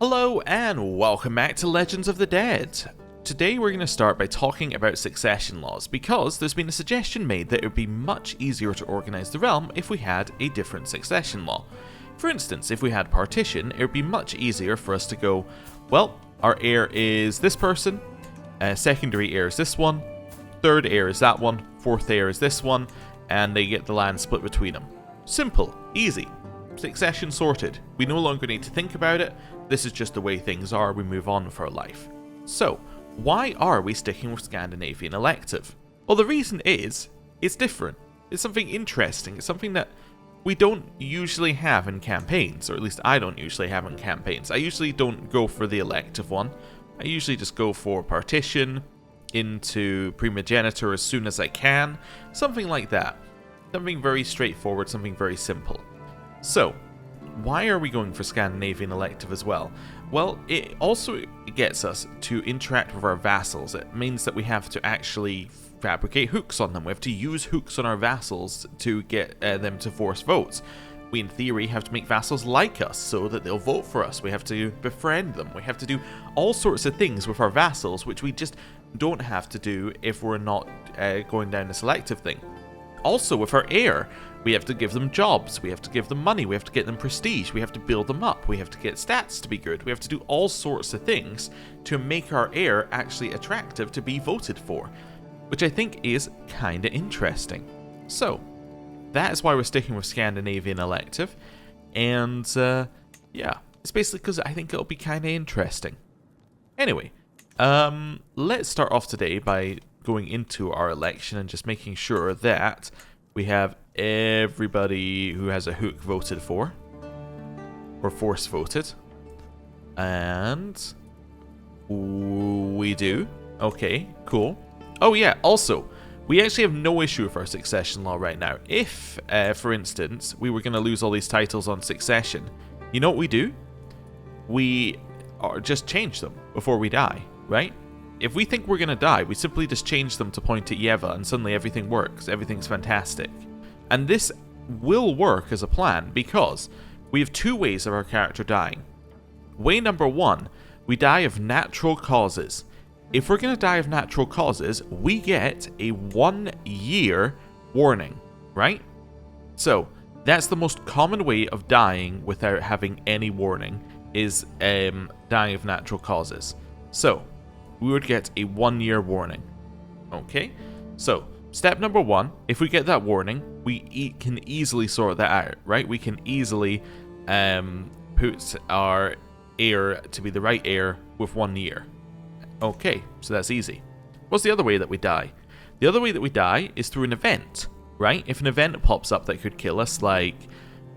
Hello and welcome back to Legends of the Dead. Today we're going to start by talking about succession laws because there's been a suggestion made that it would be much easier to organise the realm if we had a different succession law. For instance, if we had partition, it would be much easier for us to go, well, our heir is this person, secondary heir is this one, third heir is that one, fourth heir is this one, and they get the land split between them. Simple, easy. Succession sorted. We no longer need to think about it. This is just the way things are. We move on with our life. So, why are we sticking with Scandinavian elective? Well, the reason is, it's different. It's something interesting. It's something that we don't usually have in campaigns, or at least I don't usually have in campaigns. I usually don't go for the elective one. I usually just go for partition into primogeniture as soon as I can. Something like that. Something very straightforward, something very simple. So, why are we going for Scandinavian elective as well? Well, it also gets us to interact with our vassals. It means that we have to actually fabricate hooks on them. We have to use hooks on our vassals to get them to force votes. We, in theory, have to make vassals like us so that they'll vote for us. We have to befriend them. We have to do all sorts of things with our vassals, which we just don't have to do if we're not going down the selective thing. Also, with our heir, we have to give them jobs, we have to give them money, we have to get them prestige, we have to build them up, we have to get stats to be good, we have to do all sorts of things to make our heir actually attractive to be voted for, which I think is kinda interesting. So, that is why we're sticking with Scandinavian elective, and yeah, it's basically because I think it'll be kinda interesting. Anyway, let's start off today by going into our election and just making sure that we have everybody who has a hook voted for, or force voted, and we do. Okay, cool. Oh yeah, also, we actually have no issue with our succession law right now. If, for instance, we were going to lose all these titles on succession, you know what we do? We just change them before we die, right? If we think we're going to die, we simply just change them to point at Yeva, and suddenly everything works. Everything's fantastic. And this will work as a plan, because we have two ways of our character dying. Way number one, we die of natural causes. If we're going to die of natural causes, we get a 1 year warning, right? So, that's the most common way of dying without having any warning, is dying of natural causes. So, we would get a 1 year warning. Okay, so step number one, if we get that warning, we can easily sort that out, right? We can easily put our heir to be the right heir with 1 year. Okay, so that's easy. What's the other way that we die? The other way that we die is through an event, right? If an event pops up that could kill us, like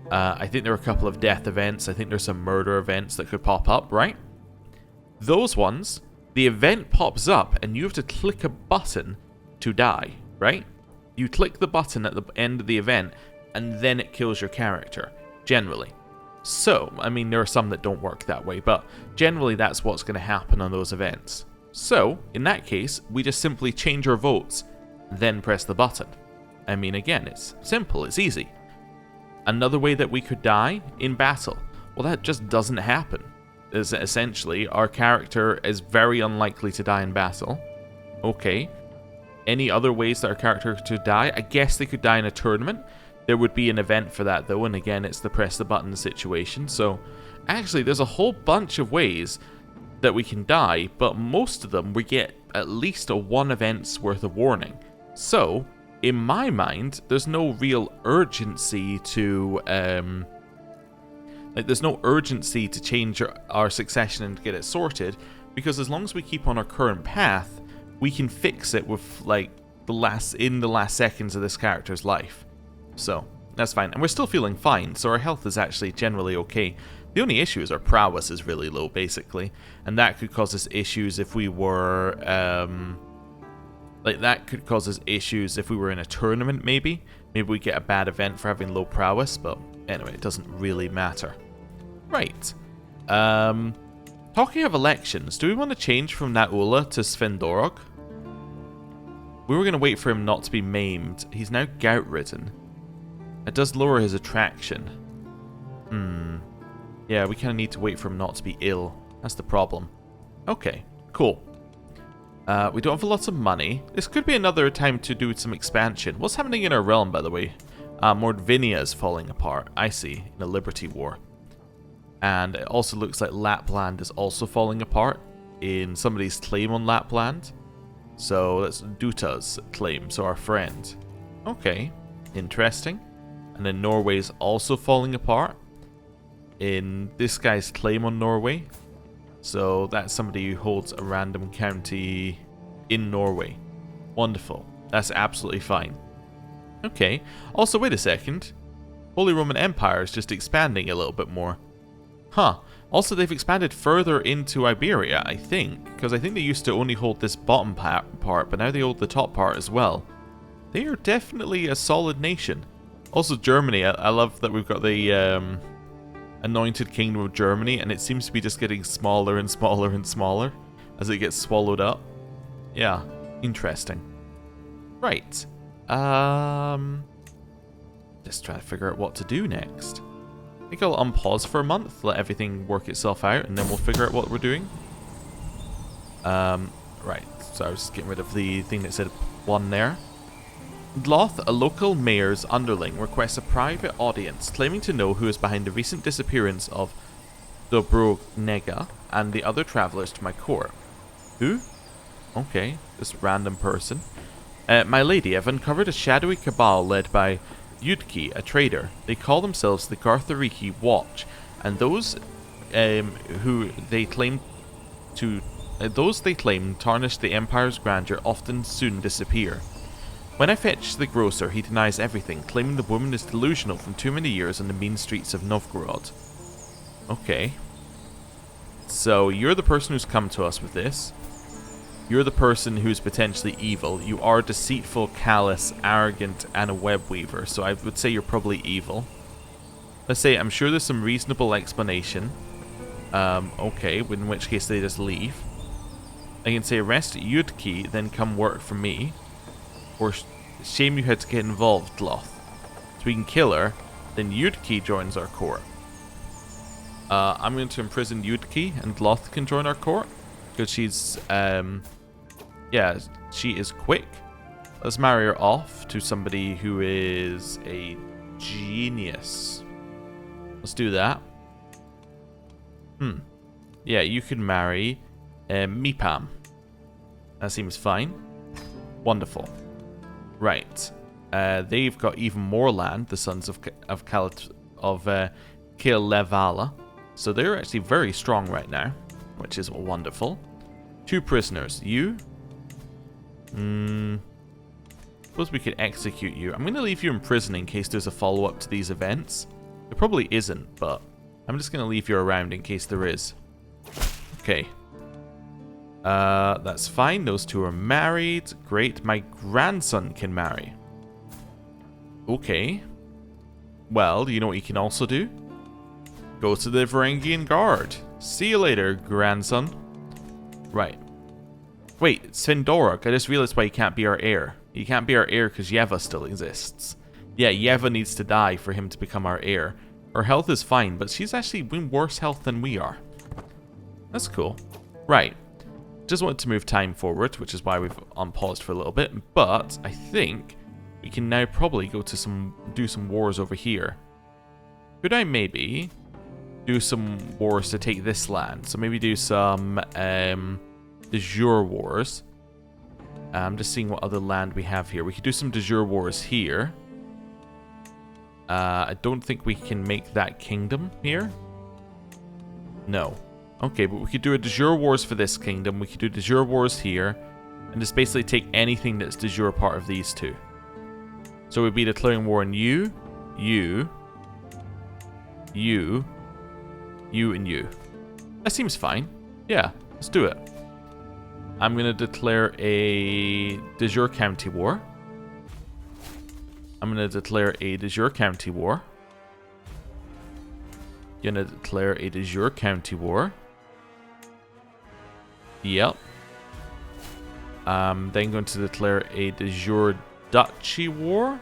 I think there are a couple of death events, I think there's some murder events that could pop up, right? Those ones, the event pops up and you have to click a button to die, right? You click the button at the end of the event and then it kills your character, generally. So, I mean, there are some that don't work that way, but generally that's what's going to happen on those events. So, in that case, we just simply change our votes, then press the button. I mean, again, it's simple, it's easy. Another way that we could die in battle, well, that just doesn't happen. Is essentially our character is very unlikely to die in battle. Okay. Any other ways that our character could die? I guess they could die in a tournament. There would be an event for that though, and again it's the press the button situation. So actually there's a whole bunch of ways that we can die, but most of them we get at least a 1 event's worth of warning. So in my mind, there's no real urgency to there's no urgency to change our succession and get it sorted, because as long as we keep on our current path, we can fix it with like the last seconds of this character's life. So that's fine, and we're still feeling fine. So our health is actually generally okay. The only issue is our prowess is really low, basically, and that could cause us issues if we were that could cause us issues if we were in a tournament. Maybe we get a bad event for having low prowess, but anyway, it doesn't really matter. Right. Talking of elections, do we want to change from Naula to Svendorog? We were going to wait for him not to be maimed. He's now gout-ridden. It does lower his attraction. Yeah, we kind of need to wait for him not to be ill. That's the problem. Okay, cool. We don't have lots of money. This could be another time to do some expansion. What's happening in our realm, by the way? Mordvinia is falling apart. I see, in a Liberty War. And it also looks like Lapland is also falling apart in somebody's claim on Lapland. So that's Duta's claim, so our friend. Okay, interesting. And then Norway's also falling apart in this guy's claim on Norway. So that's somebody who holds a random county in Norway. Wonderful. That's absolutely fine. Okay. Also, wait a second. Holy Roman Empire is just expanding a little bit more. Huh. Also, they've expanded further into Iberia, I think. Because I think they used to only hold this bottom part, but now they hold the top part as well. They are definitely a solid nation. Also, Germany. I love that we've got the Anointed Kingdom of Germany, and it seems to be just getting smaller and smaller and smaller as it gets swallowed up. Yeah, interesting. Right. Just try to figure out what to do next. I think I'll unpause for a month, let everything work itself out, and then we'll figure out what we're doing. Right. So I was just getting rid of the thing that said 1 there. Dloth, a local mayor's underling, requests a private audience, claiming to know who is behind the recent disappearance of Dobrognega and the other travellers to my court. Who? Okay, this random person. My lady, I've uncovered a shadowy cabal led by Yudki, a trader. They call themselves the Garthariki Watch, and those they claim tarnish the Empire's grandeur often soon disappear. When I fetch the grocer, he denies everything, claiming the woman is delusional from too many years on the mean streets of Novgorod. Okay. So, you're the person who's come to us with this. You're the person who's potentially evil. You are deceitful, callous, arrogant, and a web weaver, so I would say you're probably evil. Let's say, I'm sure there's some reasonable explanation. Okay, in which case they just leave. I can say, arrest Yudki, then come work for me. Or shame you had to get involved, Dloth. So we can kill her, then Yudki joins our court. I'm going to imprison Yudki, and Dloth can join our court. Because she's, yeah, she is quick. Let's marry her off to somebody who is a genius. Let's do that. Yeah, you can marry Mipam. That seems fine. Wonderful. Right. They've got even more land, the sons of Kalevala. So they're actually very strong right now, which is wonderful. 2 prisoners. You? Suppose we could execute you. I'm going to leave you in prison in case there's a follow-up to these events. There probably isn't, but I'm just going to leave you around in case there is. Okay. That's fine. Those 2 are married. Great. My grandson can marry. Okay. Well, do you know what you can also do? Go to the Varangian Guard. See you later, grandson. Right. Wait, Svendorok. I just realized why he can't be our heir. He can't be our heir because Yeva still exists. Yeah, Yeva needs to die for him to become our heir. Her health is fine, but she's actually in worse health than we are. That's cool. Right. Just wanted to move time forward, which is why we've unpaused for a little bit. But I think we can now probably go to do some wars over here. Could I maybe do some wars to take this land? So maybe do some de jure wars. I'm just seeing what other land we have here. We could do some de jure wars here. I don't think we can make that kingdom here. No. Okay, but we could do a de jure wars for this kingdom. We could do de jure wars here. And just basically take anything that's de jure part of these 2. So we'd be declaring war on you, you, you, you, and you. That seems fine. Yeah, let's do it. I'm going to declare a de jure county war. I'm going to declare a de jure county war. Going to declare a de jure county war. Yep. Then going to declare a de jure duchy war.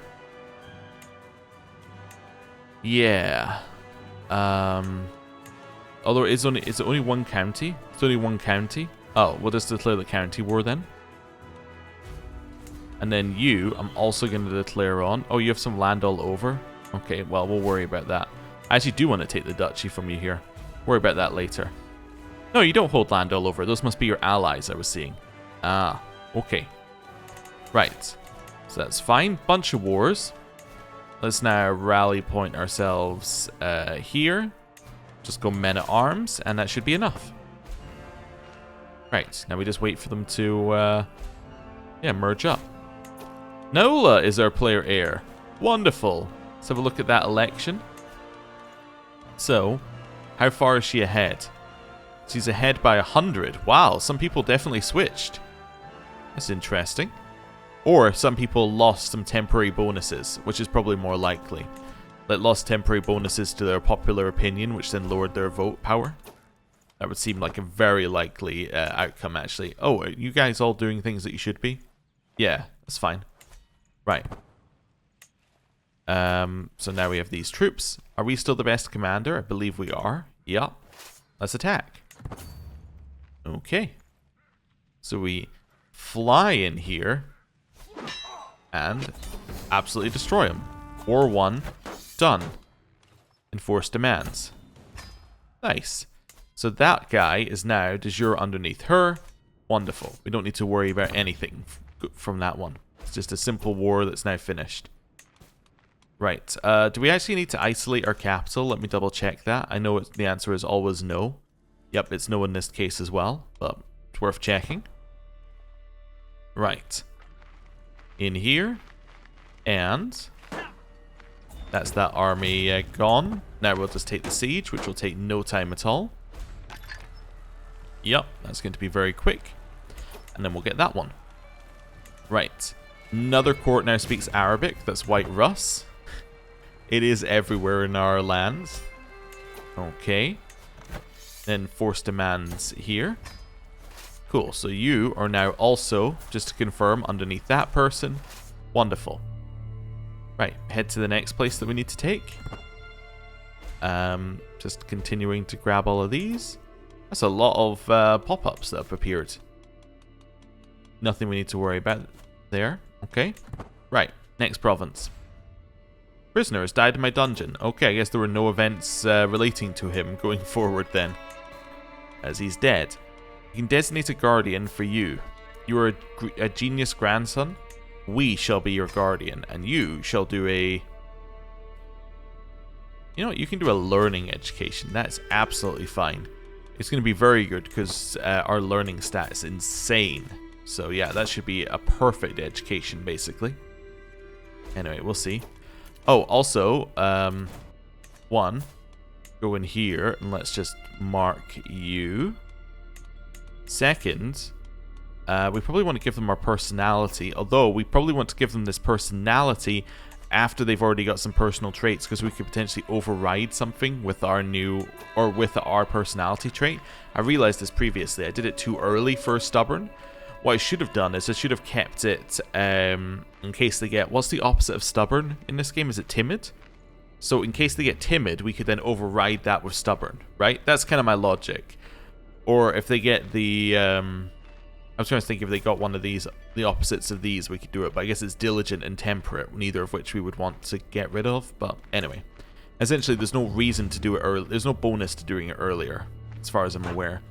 Although is it only one county? It's only one county. Oh, we'll just declare the county war then. And then you, I'm also going to declare on. Oh, you have some land all over? Okay, well, we'll worry about that. I actually do want to take the duchy from you here. Worry about that later. No, you don't hold land all over. Those must be your allies I was seeing. Ah, okay. Right. So that's fine. Bunch of wars. Let's now rally point ourselves here. Just go men at arms, and that should be enough. Right, now we just wait for them to, merge up. Nola is our player heir. Wonderful. Let's have a look at that election. So, how far is she ahead? She's ahead by 100. Wow, some people definitely switched. That's interesting. Or some people lost some temporary bonuses, which is probably more likely. Like lost temporary bonuses to their popular opinion, which then lowered their vote power. That would seem like a very likely outcome, actually. Oh, are you guys all doing things that you should be? Yeah, that's fine. Right. So now we have these troops. Are we still the best commander? I believe we are. Yup. Let's attack. Okay. So we fly in here and absolutely destroy them. War 1. Done. Enforce demands. Nice. So that guy is now de jure underneath her. Wonderful. We don't need to worry about anything from that one. It's just a simple war that's now finished. Right. Do we actually need to isolate our capital? Let me double check that. I know the answer is always no. Yep, it's no in this case as well, but it's worth checking. Right. In here. And that's that army gone. Now we'll just take the siege, which will take no time at all. Yep, that's going to be very quick. And then we'll get that one. Right. Another court now speaks Arabic. That's White Russ. It is everywhere in our lands. Okay. Then force demands here. Cool. So you are now also, just to confirm, underneath that person. Wonderful. Right. Head to the next place that we need to take. Just continuing to grab all of these. That's a lot of pop-ups that have appeared. Nothing we need to worry about there. Okay. Right. Next province. Prisoner has died in my dungeon. Okay, I guess there were no events relating to him going forward then. As he's dead. You can designate a guardian for you. You are a genius grandson. We shall be your guardian. And you shall do a... You know what? You can do a learning education. That's absolutely fine. It's going to be very good because our learning stat is insane. So yeah, that should be a perfect education, basically. Anyway, we'll see. Oh, also, one, go in here and let's just mark you. Second, we probably want to give them our personality, although we probably want to give them this personality after they've already got some personal traits, because we could potentially override something with our new, or with our personality trait. I realized this previously. I did it too early for stubborn. What I should have done is I should have kept it in case they get... What's the opposite of stubborn in this game? Is it timid? So in case they get timid, we could then override that with stubborn, right? That's kind of my logic. Or if they get the... I was trying to think if they got one of these, the opposites of these, we could do it. But I guess it's diligent and temperate, neither of which we would want to get rid of. But anyway, essentially there's no reason to do it early. There's no bonus to doing it earlier, as far as I'm aware.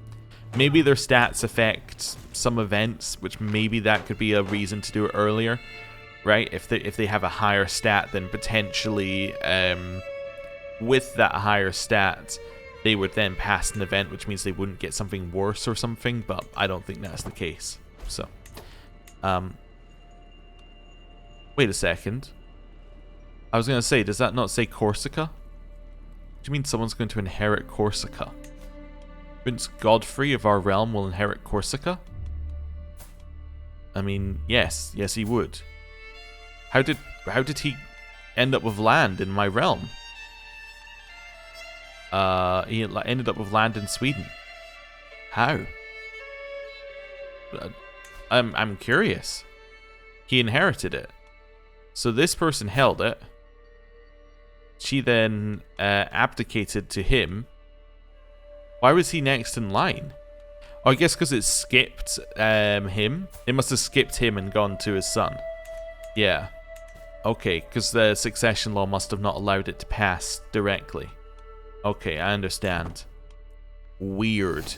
Maybe their stats affect some events, which maybe that could be a reason to do it earlier, right? If they have a higher stat, then potentially with that higher stat, they would then pass an event, which means they wouldn't get something worse or something, but I don't think that's the case. So, wait a second. I was going to say, does that not say Corsica? Do you mean someone's going to inherit Corsica? Prince Godfrey of our realm will inherit Corsica? I mean, yes. Yes, he would. How did he end up with land in my realm? He ended up with land in Sweden. How? I'm curious. He inherited it. So this person held it. She then abdicated to him. Why was he next in line? Oh, I guess because it skipped him. It must have skipped him and gone to his son. Yeah. Okay, because the succession law must have not allowed it to pass directly. Okay, I understand. Weird.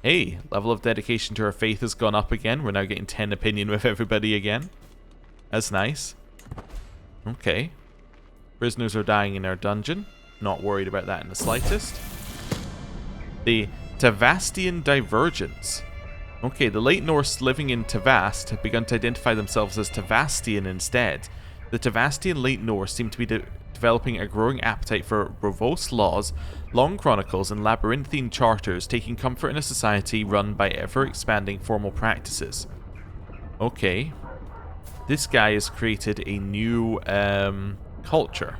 Hey, level of dedication to our faith has gone up again. We're now getting 10 opinion with everybody again. That's nice. Okay. Prisoners are dying in our dungeon. Not worried about that in the slightest. The Tavastian Divergence. Okay, the late Norse living in Tavast have begun to identify themselves as Tavastian instead. The Tavastian late Norse seem to be developing a growing appetite for verbose laws, long chronicles, and labyrinthine charters, taking comfort in a society run by ever-expanding formal practices. Okay. This guy has created a new culture.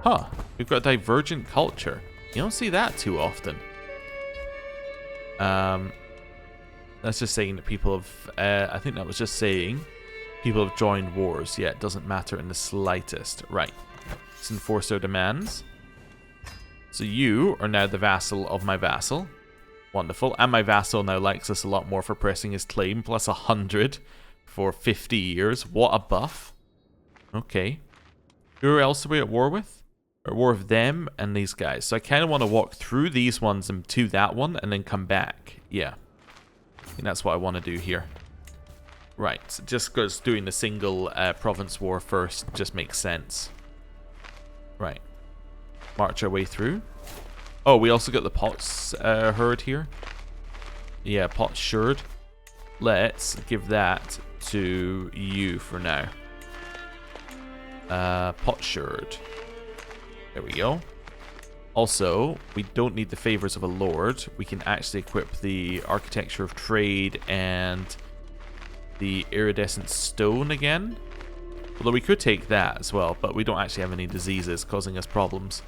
Huh. We've got a divergent culture. You don't see that too often. That's just saying that people have... I think that was just saying people have joined wars. Yeah, it doesn't matter in the slightest. Right. Let's enforce our demands. So you are now the vassal of my vassal. Wonderful. And my vassal now likes us a lot more for pressing his claim. Plus 100 for 50 years. What a buff. Okay. Who else are we at war with? We're at war with them and these guys. So I kind of want to walk through these ones and to that one and then come back. Yeah. I think that's what I want to do here. Right. So just because doing the single province war first just makes sense. Right. March our way through. Oh, we also got the Pots herd here. Yeah, Pots sherd. Let's give that to you for now. Potsherd. There we go. Also, we don't need the favors of a lord. We can actually equip the Architecture of Trade and the Iridescent Stone again. Although we could take that as well, but we don't actually have any diseases causing us problems.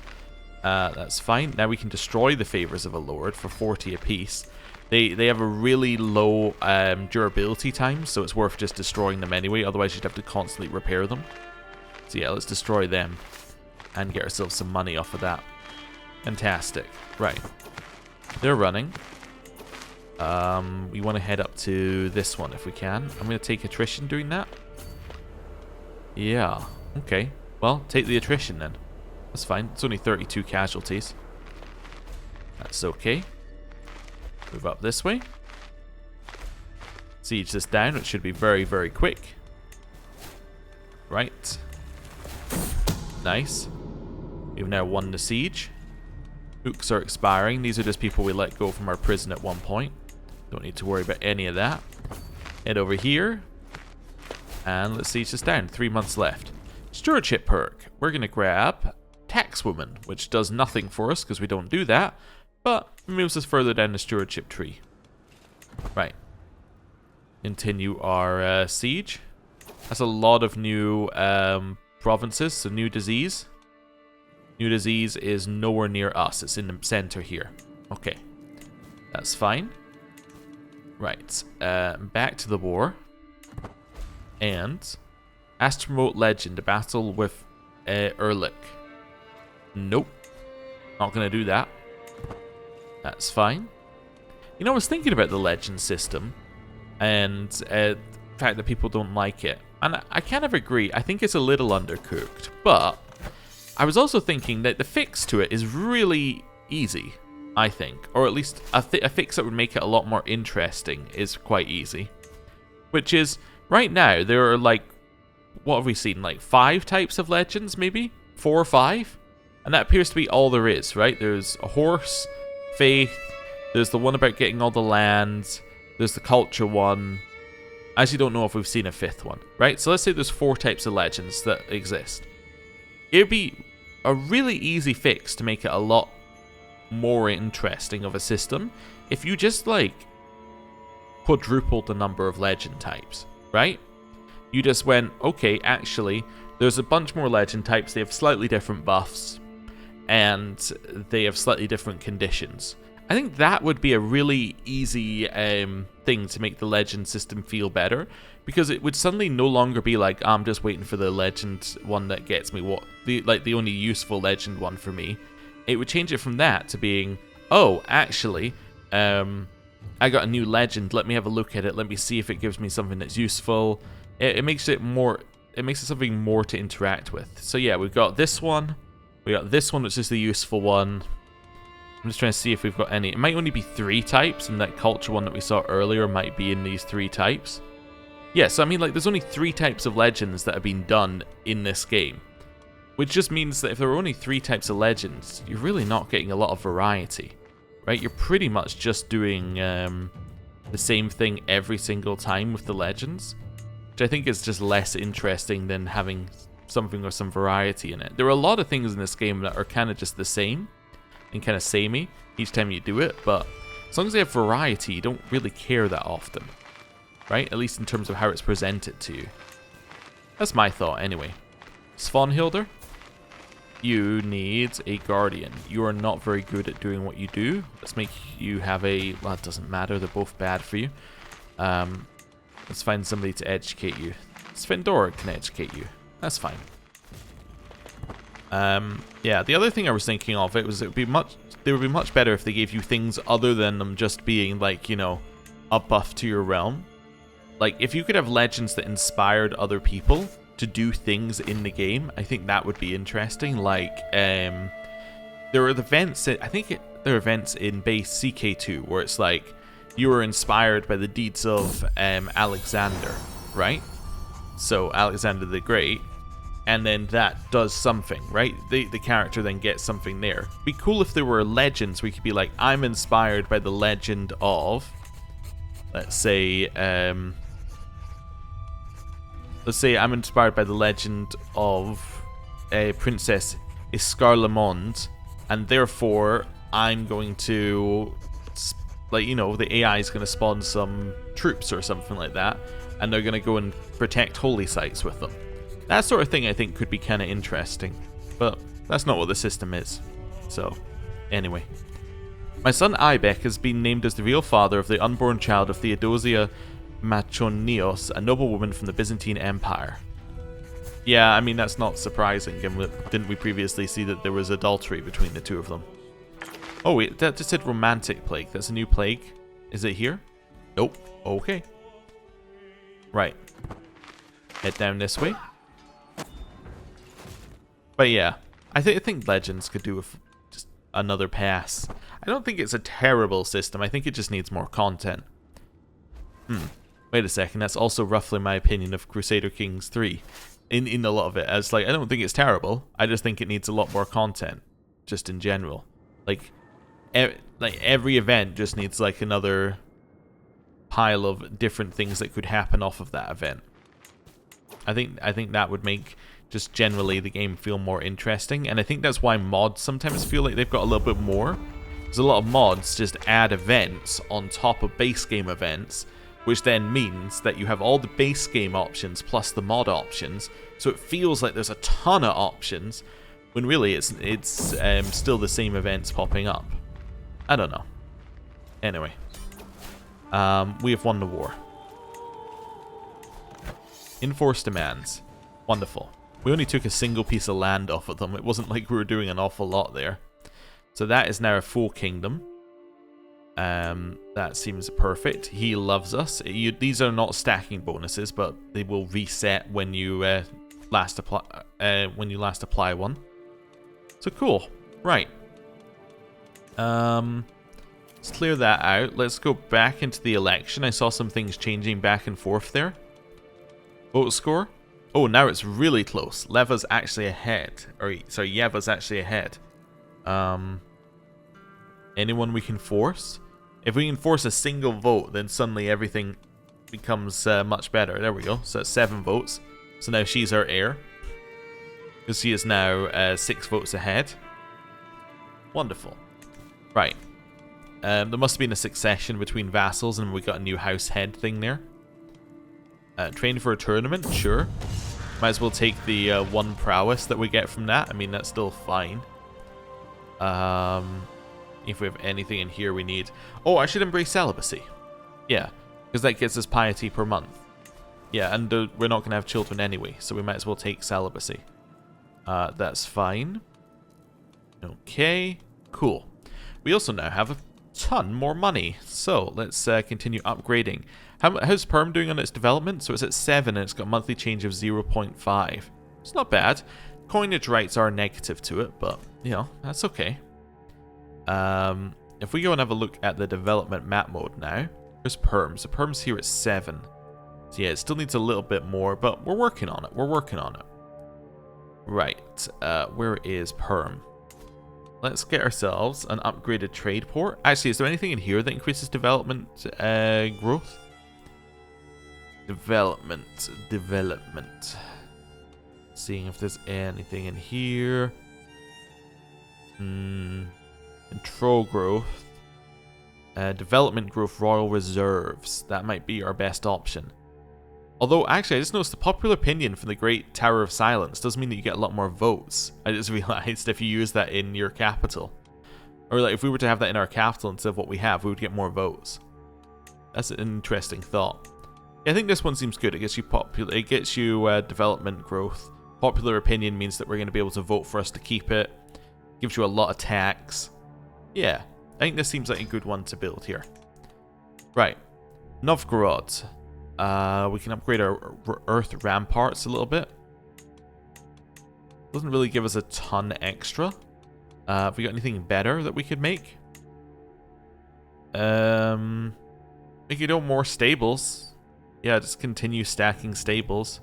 That's fine. Now we can destroy the favors of a lord for 40 apiece. They have a really low durability time, so it's worth just destroying them anyway. Otherwise, you'd have to constantly repair them. So yeah, let's destroy them and get ourselves some money off of that. Fantastic. Right. They're running. We want to head up to this one if we can. I'm going to take attrition doing that. Yeah. Okay. Well, take the attrition then. That's fine. It's only 32 casualties. That's okay. Move up this way. Siege this down, which should be very, very quick. Right. Nice. We've now won the siege. Hooks are expiring. These are just people we let go from our prison at one point. Don't need to worry about any of that. Head over here. And let's siege this down. 3 months left. Stewardship perk. We're going to grab Taxwoman, which does nothing for us because we don't do that, but moves us further down the stewardship tree. Right. Continue our siege. That's a lot of new provinces, so new disease. New disease is nowhere near us. It's in the center here. Okay. That's fine. Right. Back to the war. And ask to promote legend, a battle with Erlich. Nope. Not going to do that. That's fine. You know, I was thinking about the legend system and the fact that people don't like it. And I kind of agree. I think it's a little undercooked. But I was also thinking that the fix to it is really easy, I think. Or at least a fix that would make it a lot more interesting is quite easy. Which is, right now, there are like, what have we seen? Like 5 types of legends, maybe? 4 or 5? And that appears to be all there is, right? There's a horse, faith, there's the one about getting all the lands, there's the culture one. I actually don't know if we've seen a 5th one, right? So let's say there's 4 types of legends that exist. It would be a really easy fix to make it a lot more interesting of a system if you just, like, quadrupled the number of legend types, right? You just went, okay, actually, there's a bunch more legend types, they have slightly different buffs, and they have slightly different conditions. I think that would be a really easy thing to make the legend system feel better, because it would suddenly no longer be like, I'm just waiting for the legend one that gets me the only useful legend one for me. It would change it from that to being, Oh, actually, I got a new legend. Let me have a look at it. Let me see if it gives me something that's useful. It makes it more. It makes it something more to interact with. So yeah, we've got this one. We got this one, which is the useful one. I'm just trying to see if we've got any. It might only be 3 types, and that culture one that we saw earlier might be in these 3 types. Yeah, so I mean, like, there's only 3 types of legends that have been done in this game. Which just means that if there were only 3 types of legends, you're really not getting a lot of variety. Right? You're pretty much just doing the same thing every single time with the legends. Which I think is just less interesting than having something with some variety in it. There are a lot of things in this game that are kind of just the same and kind of samey each time you do it, but as long as they have variety, you don't really care that often. Right? At least in terms of how it's presented to you. That's my thought anyway. Svanhilder, you need a guardian. You are not very good at doing what you do. Let's make you have a... Well, it doesn't matter. They're both bad for you. Let's find somebody to educate you. Svendora can educate you. That's fine. Yeah, the other thing I was thinking of, it would be much better if they gave you things other than them just being, like, you know, a buff to your realm. Like, if you could have legends that inspired other people to do things in the game, I think that would be interesting. Like, there are events, I think there are events in base CK2 where it's like, you were inspired by the deeds of Alexander, right? So, Alexander the Great, and then that does something, right? The character then gets something there. It'd be cool if there were legends where you could be like, I'm inspired by the legend of, let's say I'm inspired by the legend of Princess Escarlamonde, and therefore I'm going to, like, you know, the AI is going to spawn some troops or something like that, and they're going to go and protect holy sites with them. That sort of thing I think could be kind of interesting, but that's not what the system is. So, anyway. My son Ibec has been named as the real father of the unborn child of Theodosia Machonios, a noblewoman from the Byzantine Empire. Yeah, I mean, that's not surprising, given that didn't we previously see that there was adultery between the two of them? Oh wait, that just said romantic plague. That's a new plague. Is it here? Nope. Okay. Right. Head down this way. But yeah, I think Legends could do with just another pass. I don't think it's a terrible system. I think it just needs more content. Wait a second. That's also roughly my opinion of Crusader Kings III. In a lot of it, as like, I don't think it's terrible. I just think it needs a lot more content, just in general. Like every event just needs like another pile of different things that could happen off of that event. I think that would make just generally the game feel more interesting, and I think that's why mods sometimes feel like they've got a little bit more. Because a lot of mods just add events on top of base game events, which then means that you have all the base game options plus the mod options, so it feels like there's a ton of options, when really it's still the same events popping up. I don't know. Anyway. We have won the war. Enforce demands. Wonderful. We only took a single piece of land off of them. It wasn't like we were doing an awful lot there. So that is now a full kingdom. That seems perfect. He loves us. These are not stacking bonuses, but they will reset when you last apply one. So cool. Right. Let's clear that out. Let's go back into the election. I saw some things changing back and forth there. Vote score. Oh, now it's really close. Leva's actually ahead. Or sorry, Yeva's actually ahead. Anyone we can force? If we can force a single vote, then suddenly everything becomes much better. There we go. So that's 7 votes. So now she's our heir. Because she is now 6 votes ahead. Wonderful. Right. There must have been a succession between vassals, and we got a new house head thing there. Train for a tournament? Sure. Might as well take the 1 prowess that we get from that. I mean, that's still fine. If we have anything in here we need... Oh, I should embrace celibacy. Yeah, because that gets us piety per month. Yeah, and we're not going to have children anyway, so we might as well take celibacy. That's fine. Okay, cool. We also now have a ton more money. So let's continue upgrading. How's Perm doing on its development? So it's at 7 and it's got a monthly change of 0.5. It's not bad. Coinage rights are negative to it, but, you know, that's okay. If we go and have a look at the development map mode now, there's Perm. So Perm's here at 7. So yeah, it still needs a little bit more, but we're working on it. We're working on it. Right, where is Perm? Let's get ourselves an upgraded trade port. Actually, is there anything in here that increases development growth? Development. Seeing if there's anything in here. Control growth. Development growth, royal reserves. That might be our best option. Although, actually, I just noticed the popular opinion from the Great Tower of Silence does mean that you get a lot more votes. I just realized if you use that in your capital. Or like if we were to have that in our capital instead of what we have, we would get more votes. That's an interesting thought. Yeah, I think this one seems good. It gets you development growth. Popular opinion means that we're going to be able to vote for us to keep it. Gives you a lot of tax. Yeah, I think this seems like a good one to build here. Right. Novgorod. We can upgrade our earth ramparts a little bit. Doesn't really give us a ton extra. Have we got anything better that we could make? We could do more stables. Yeah, just continue stacking stables.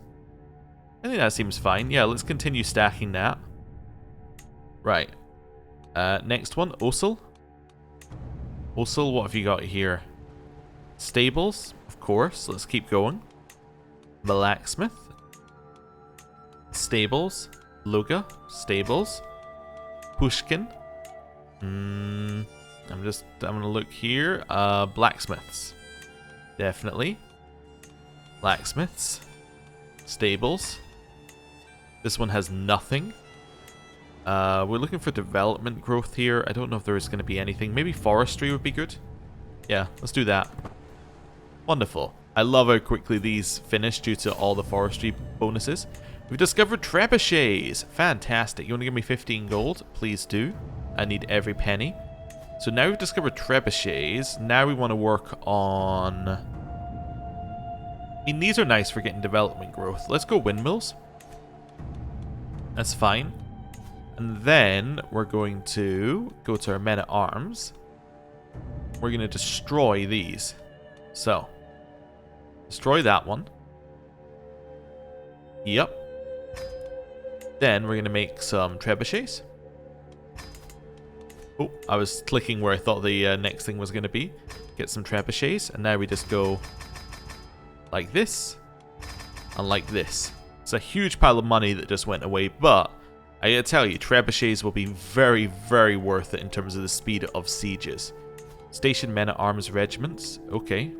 I think that seems fine. Yeah, let's continue stacking that. Right. Next one, Osil. Osil, what have you got here? Stables, of course. Let's keep going. Blacksmith. Stables. Luga. Stables. Pushkin. I'm gonna look here. Blacksmiths. Definitely. Blacksmiths. Stables. This one has nothing. We're looking for development growth here. I don't know if there is going to be anything. Maybe forestry would be good. Yeah, let's do that. Wonderful. I love how quickly these finish due to all the forestry bonuses. We've discovered trebuchets. Fantastic. You want to give me 15 gold? Please do. I need every penny. So now we've discovered trebuchets. Now we want to work on... I mean, these are nice for getting development growth. Let's go windmills. That's fine. And then we're going to go to our men-at-arms. We're going to destroy these. So, destroy that one. Yep. Then we're going to make some trebuchets. Oh, I was clicking where I thought the next thing was going to be. Get some trebuchets. And now we just go like this and like this. It's a huge pile of money that just went away, but I gotta tell you, trebuchets will be very, very worth it in terms of the speed of sieges. Station men-at-arms regiments. Okay.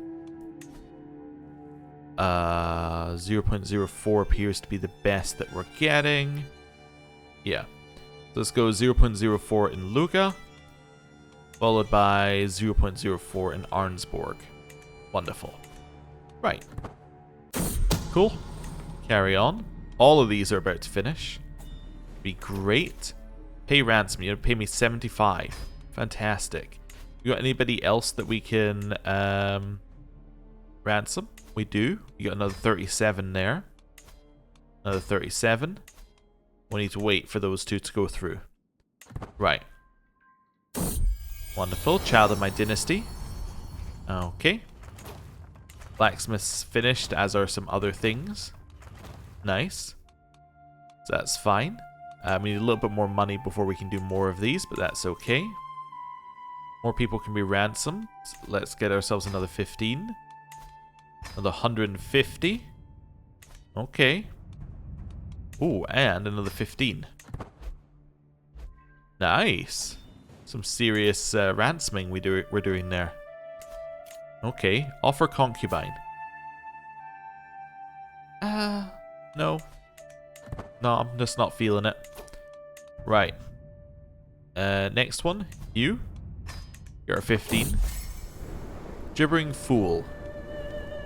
0.04 appears to be the best that we're getting. Yeah. Let's go 0.04 in Luga, followed by 0.04 in Arnsborg. Wonderful. Right. Cool. Carry on. All of these are about to finish. Be great. Pay ransom. You're gonna pay me 75. Fantastic. You got anybody else that we can ransom? We do. You got another 37 there. Another 37. We need to wait for those two to go through. Right. Wonderful. Child of my dynasty. Okay. Blacksmith's finished, as are some other things. Nice. So that's fine. We need a little bit more money before we can do more of these, but that's okay. More people can be ransomed. Let's get ourselves another 15. Another 150. Okay. Ooh, and another 15. Nice. Some serious ransoming we're doing there. Okay. Offer concubine. No. No, I'm just not feeling it. Right. Next one. You. You're a 15. Gibbering fool.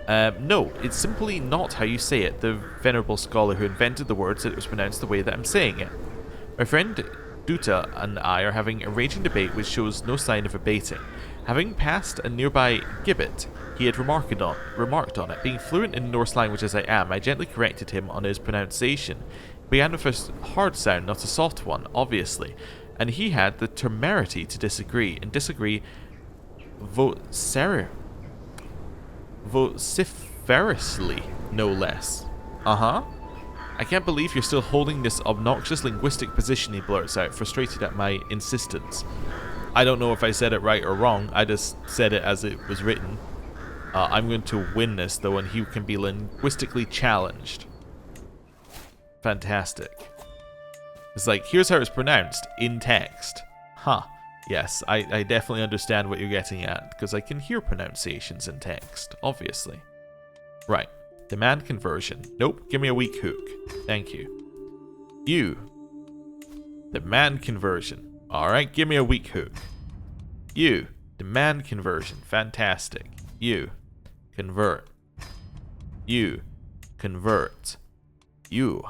No, it's simply not how you say it. The venerable scholar who invented the word said it was pronounced the way that I'm saying it. My friend, Duta and I are having a raging debate which shows no sign of abating. Having passed a nearby gibbet, he had remarked on it. Being fluent in Norse language as I am, I gently corrected him on his pronunciation. It began with a hard sound, not a soft one, obviously, and he had the temerity to disagree, and disagree vociferously, no less. Uh-huh. I can't believe you're still holding this obnoxious linguistic position, he blurts out, frustrated at my insistence. I don't know if I said it right or wrong, I just said it as it was written. I'm going to win this, though, and he can be linguistically challenged. Fantastic. It's like, here's how it's pronounced, in text. Huh. Yes, I definitely understand what you're getting at, because I can hear pronunciations in text, obviously. Right. Demand conversion. Nope, give me a weak hook. Thank you. You. Demand conversion. Alright, give me a weak hook. You. Demand conversion. Fantastic. You. Convert. You. Convert. You.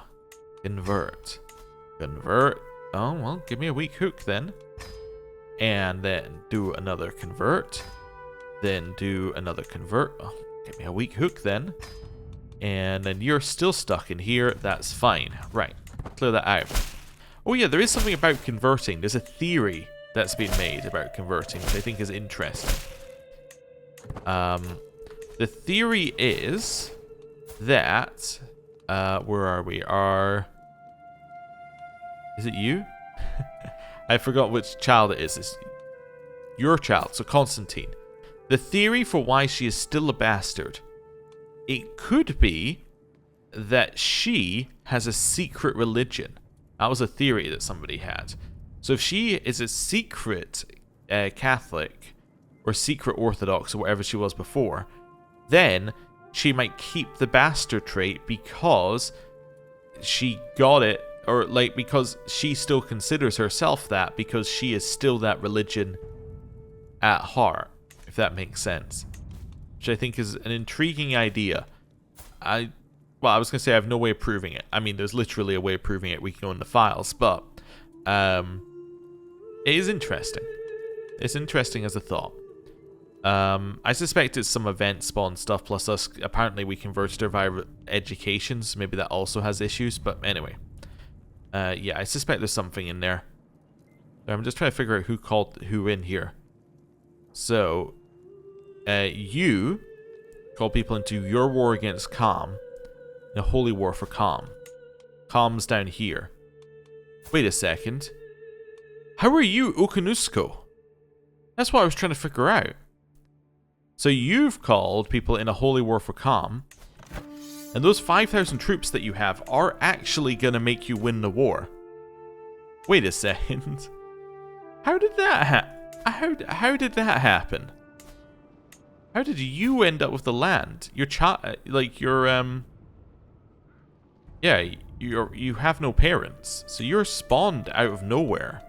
Convert. Convert. Oh, well, give me a weak hook then. And then do another convert. Then do another convert. Oh, give me a weak hook then. And then you're still stuck in here. That's fine. Right. Clear that out. Oh yeah, there is something about converting. There's a theory that's been made about converting, which I think is interesting. The theory is that... where are we? Is it you? I forgot which child it is. It's your child, so Constantine. The theory for why she is still a bastard. It could be that she has a secret religion. That was a theory that somebody had. So if she is a secret Catholic or secret Orthodox or whatever she was before, then she might keep the bastard trait because she got it, or like because she still considers herself that because she is still that religion at heart, if that makes sense. Which I think is an intriguing idea. I was going to say I have no way of proving it. I mean, there's literally a way of proving it. We can go in the files, but it is interesting. It's interesting as a thought. I suspect it's some event spawn stuff, plus us, apparently we converted her via education, so maybe that also has issues, but anyway. Yeah, I suspect there's something in there. I'm just trying to figure out who called who in here. So... you call people into your war against Calm, a holy war for Calm. Calm's down here. Wait a second. How are you Okanusko? That's what I was trying to figure out. So you've called people in a holy war for Calm, and those 5,000 troops that you have are actually going to make you win the war. Wait a second. How did that how did that happen? How did you end up with the land? You have no parents, so you're spawned out of nowhere.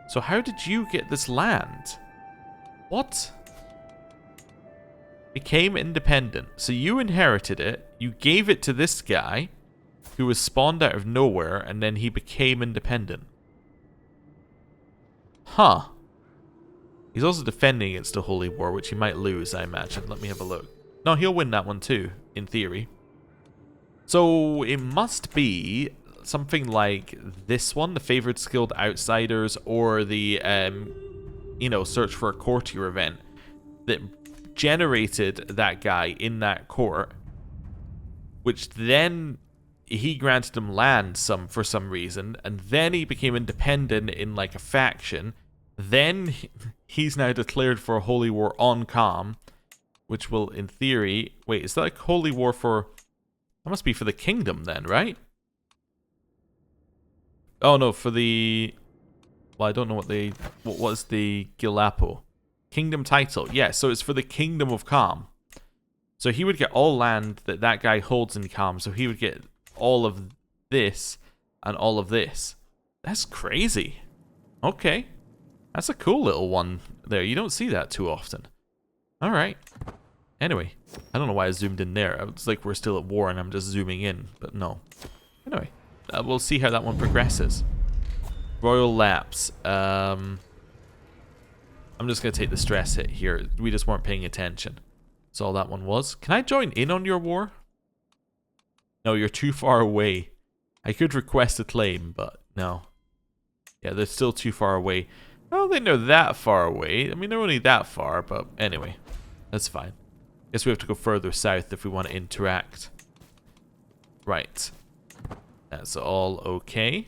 So how did you get this land? What? Became independent. So you inherited it, you gave it to this guy, who was spawned out of nowhere, and then he became independent. Huh. He's also defending against the Holy War, which he might lose, I imagine. Let me have a look. No, he'll win that one too, in theory. So it must be something like this one, the Favored Skilled Outsiders, or the, Search for a Courtier event that generated that guy in that court, which then he granted him land for some reason, and then he became independent in like a faction. Then he's now declared for a holy war on Calm, which will, in theory... Wait, is that like holy war for... That must be for the kingdom then, right? Oh no, for the... Well, I don't know what they... What was the Gilapo? Kingdom title. Yeah, so it's for the kingdom of Calm. So he would get all land that that guy holds in Calm, so he would get all of this and all of this. That's crazy. Okay. That's a cool little one there. You don't see that too often. Alright. Anyway, I don't know why I zoomed in there. It's like we're still at war and I'm just zooming in, but no. Anyway, we'll see how that one progresses. Royal Lapse. I'm just going to take the stress hit here. We just weren't paying attention. That's all that one was. Can I join in on your war? No, you're too far away. I could request a claim, but no. Yeah, they're still too far away. I don't think they're that far away. I mean, they're only that far, but anyway. That's fine. Guess we have to go further south if we want to interact. Right. That's all okay.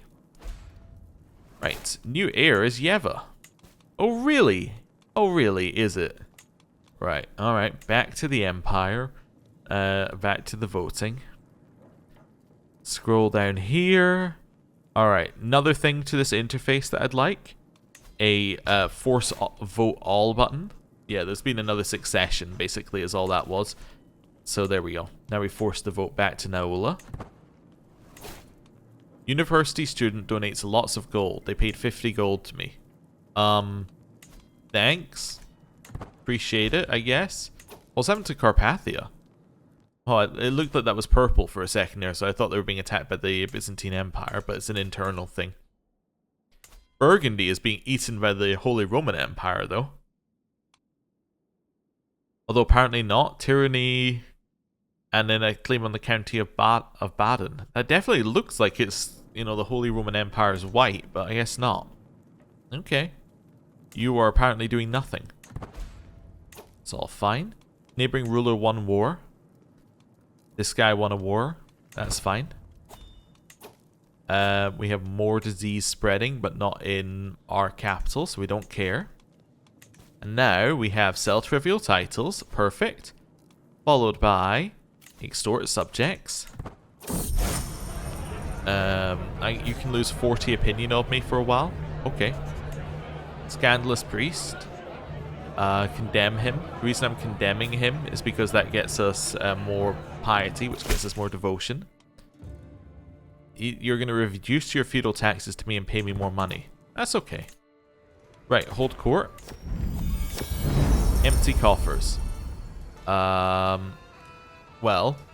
Right. New heir is Yeva. Oh, really? Oh, really? Is it? Right. Alright. Back to the Empire. Back to the voting. Scroll down here. Alright. Another thing to this interface that I'd like. A force vote all button. Yeah, there's been another succession, basically, is all that was. So there we go. Now we force the vote back to Naola. University student donates lots of gold. They paid 50 gold to me. Thanks. Appreciate it, I guess. What's happened to Carpathia? Oh, it looked like that was purple for a second there, so I thought they were being attacked by the Byzantine Empire, but it's an internal thing. Burgundy is being eaten by the Holy Roman Empire, though. Although apparently not. Tyranny, and then a claim on the county of Baden. That definitely looks like it's, you know, the Holy Roman Empire is white, but I guess not. Okay. You are apparently doing nothing. It's all fine. Neighboring ruler won war. This guy won a war. That's fine. We have more disease spreading, but not in our capital, so we don't care. And now we have sell trivial titles. Perfect. Followed by extort subjects. You can lose 40 opinion of me for a while. Okay. Scandalous priest. Condemn him. The reason I'm condemning him is because that gets us more piety, which gets us more devotion. You're going to reduce your feudal taxes to me and pay me more money. That's okay. Right, hold court. Empty coffers. Well,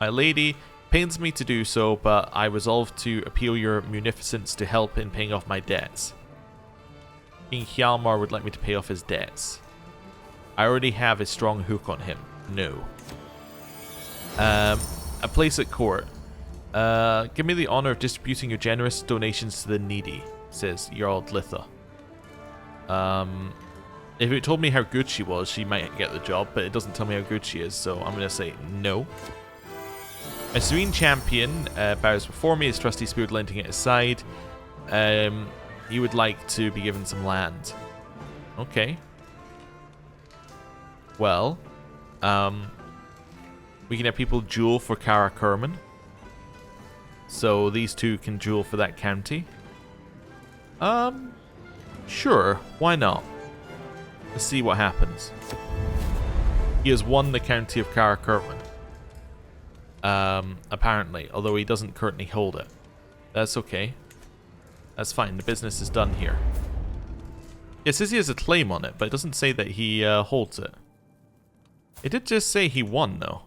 my lady, pains me to do so, but I resolve to appeal your munificence to help in paying off my debts. King Hjalmar would like me to pay off his debts. I already have a strong hook on him. No. A place at court. Give me the honor of distributing your generous donations to the needy, says Jarl Litha. If it told me how good she was, she might get the job, but it doesn't tell me how good she is, so I'm going to say no. A serene champion bows before me, his trusty spirit lending at his side. He would like to be given some land. Okay. Well, we can have people duel for Kara Kerman. So these two can duel for that county. Sure, why not? Let's see what happens. He has won the county of Kara Kerman. Apparently, although he doesn't currently hold it. That's okay. That's fine, the business is done here. It says he has a claim on it, but it doesn't say that he holds it. It did just say he won, though.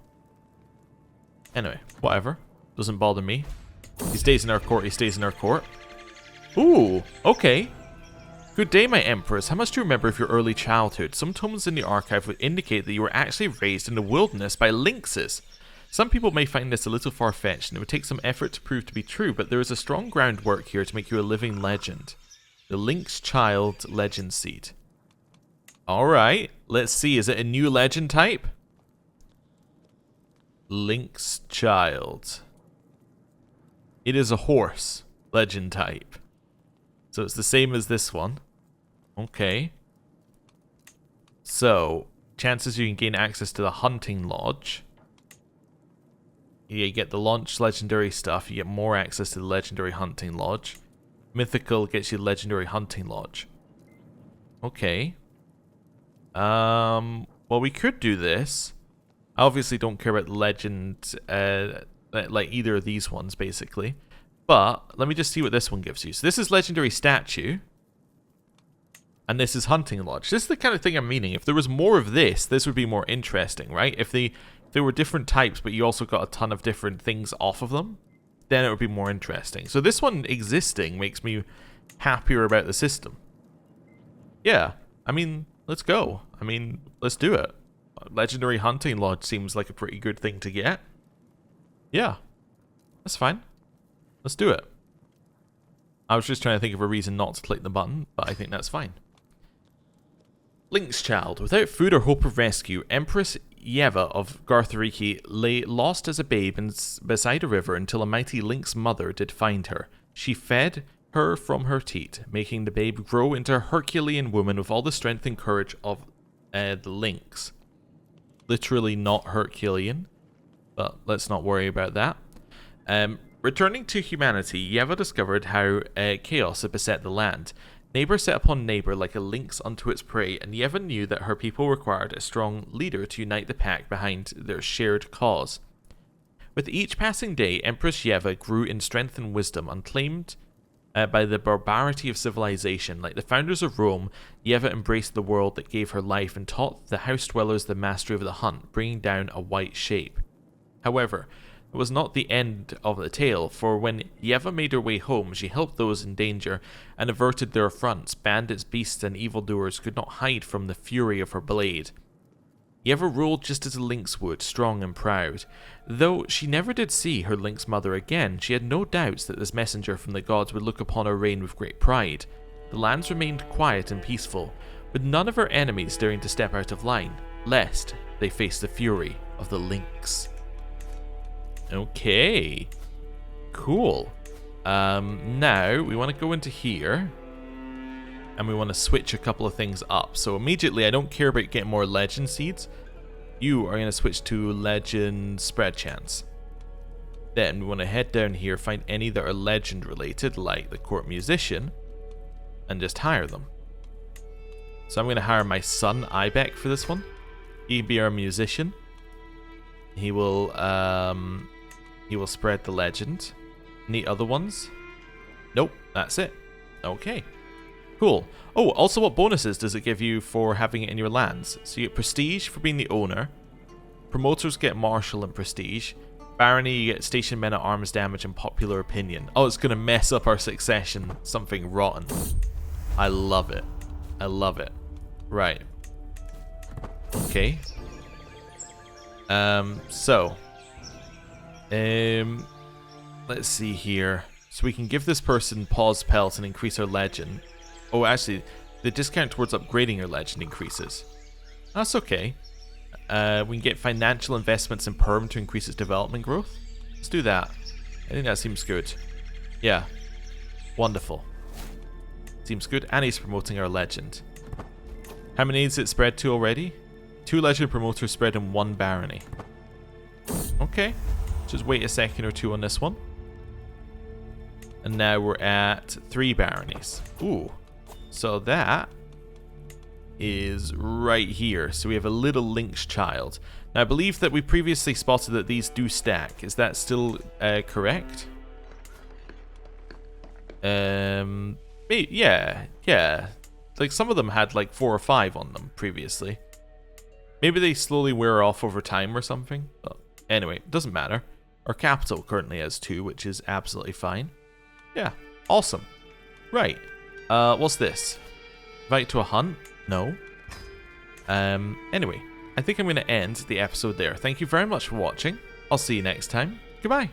Anyway, whatever. Doesn't bother me. He stays in our court, he stays in our court. Ooh, okay. Good day, my empress. How much do you remember of your early childhood? Some tomes in the archive would indicate that you were actually raised in the wilderness by lynxes. Some people may find this a little far-fetched, and it would take some effort to prove to be true, but there is a strong groundwork here to make you a living legend. The Lynx Child Legend Seed. Alright, let's see. Is it a new legend type? Lynx Child. It is a horse legend type. So it's the same as this one. Okay. So, chances you can gain access to the Hunting Lodge. You get the launch legendary stuff. You get more access to the legendary Hunting Lodge. Mythical gets you the legendary Hunting Lodge. Okay. Well, we could do this. I obviously don't care about legend, like either of these ones, basically. But let me just see what this one gives you. So this is legendary statue. And this is Hunting Lodge. This is the kind of thing I'm meaning. If there was more of this, this would be more interesting, right? If there were different types, but you also got a ton of different things off of them, then it would be more interesting. So this one existing makes me happier about the system. Yeah, I mean, let's go. I mean, let's do it. Legendary Hunting Lodge seems like a pretty good thing to get. Yeah, that's fine. Let's do it. I was just trying to think of a reason not to click the button, but I think that's fine. Lynx child. Without food or hope of rescue, Empress Yeva of Garthariki lay lost as a babe beside a river until a mighty lynx mother did find her. She fed her from her teat, making the babe grow into a Herculean woman with all the strength and courage of the lynx. Literally not Herculean, but let's not worry about that. Returning to humanity, Yeva discovered how chaos had beset the land. Neighbor set upon neighbor like a lynx unto its prey, and Yeva knew that her people required a strong leader to unite the pack behind their shared cause. With each passing day, Empress Yeva grew in strength and wisdom, unclaimed by the barbarity of civilization. Like the founders of Rome, Yeva embraced the world that gave her life and taught the house dwellers the mastery of the hunt, bringing down a white shape. However, it was not the end of the tale, for when Yeva made her way home, she helped those in danger and averted their affronts. Bandits, beasts, and evildoers could not hide from the fury of her blade. Yeva ruled just as a lynx would, strong and proud. Though she never did see her lynx mother again, she had no doubts that this messenger from the gods would look upon her reign with great pride. The lands remained quiet and peaceful, with none of her enemies daring to step out of line, lest they face the fury of the lynx. Okay, cool. Now we want to go into here and we want to switch a couple of things up. So immediately, I don't care about getting more legend seeds. You are going to switch to legend spread chance. Then we want to head down here, find any that are legend related, like the court musician, and just hire them. So I'm going to hire my son Ibeck for this one. He'll be our musician. He will spread the legend. Any other ones? Nope, that's it. Okay, cool. Oh, also what bonuses does it give you for having it in your lands? So you get prestige for being the owner. Promoters get martial and prestige. Barony, you get station men at arms damage and popular opinion. Oh, it's going to mess up our succession. Something rotten. I love it. I love it. Right. Okay. Let's see here. So we can give this person pause pelt and increase our legend. Oh, actually, the discount towards upgrading your legend increases. That's okay. We can get financial investments in perm to increase its development growth. Let's do that. I think that seems good. Yeah. Wonderful. Seems good. And he's promoting our legend. How many is it spread to already? 2 legend promoters spread in 1 barony. Okay. Just wait a second or two on this one. And now we're at 3 baronies. Ooh. So that is right here. So we have a little Lynx child. Now I believe that we previously spotted that these do stack. Is that still correct? Yeah. Like some of them had like 4 or 5 on them previously. Maybe they slowly wear off over time or something. But anyway, it doesn't matter. Our capital currently has 2, which is absolutely fine. Yeah, awesome. Right. What's this? Invite to a hunt? No. Anyway, I think I'm going to end the episode there. Thank you very much for watching. I'll see you next time. Goodbye.